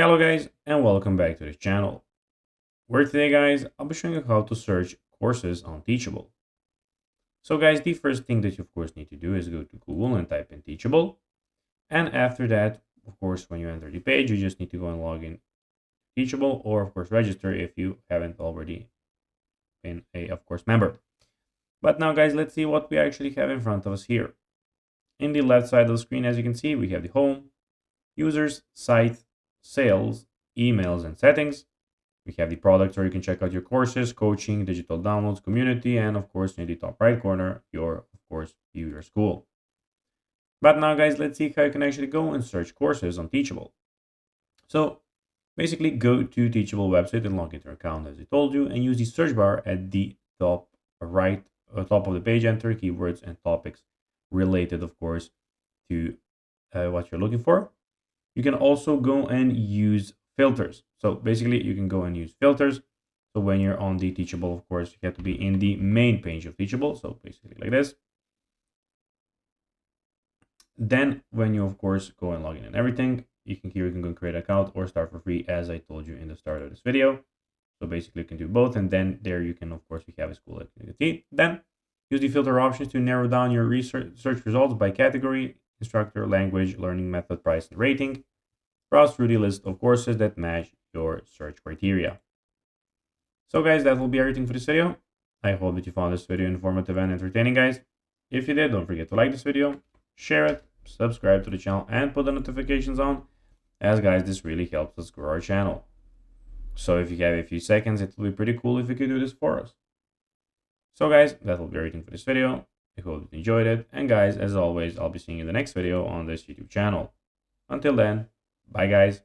Hello guys and welcome back to this channel. Where today guys, I'll be showing you how to search courses on Teachable. So guys, the first thing that you of course need to do is go to Google and type in Teachable. And after that, of course, when you enter the page, you just need to go and log in Teachable or of course register if you haven't already been a of course member. But now guys, let's see what we actually have in front of us here. In the left side of the screen, as you can see, we have the home, users, site, sales, emails and settings. We have the products where you can check out your courses, coaching, digital downloads, community, and of course, in the top right corner, of course, view your school. But now, guys, let's see how you can actually go and search courses on Teachable. So basically, go to Teachable website and log into your account as I told you, and use the search bar at the top right, top of the page. Enter keywords and topics related, of course, to what you're looking for. You can also go and use filters. So basically you can go and use filters. So when you're on the Teachable, of course, you have to be in the main page of Teachable. So basically like this. Then when you, of course, go and log in and everything, you can go and create an account or start for free, as I told you in the start of this video. So basically you can do both. And then there you can, of course, you have a school activity. Then use the filter options to narrow down your search results by category, instructor, language, learning method, price, and rating. Browse through the list of courses that match your search criteria. So guys, that will be everything for this video. I hope that you found this video informative and entertaining, guys. If you did, don't forget to like this video, share it, subscribe to the channel, and put the notifications on, as guys, this really helps us grow our channel. So if you have a few seconds, it will be pretty cool if you could do this for us. So guys, that will be everything for this video. I hope you enjoyed it. And guys, as always, I'll be seeing you in the next video on this YouTube channel. Until then, bye guys.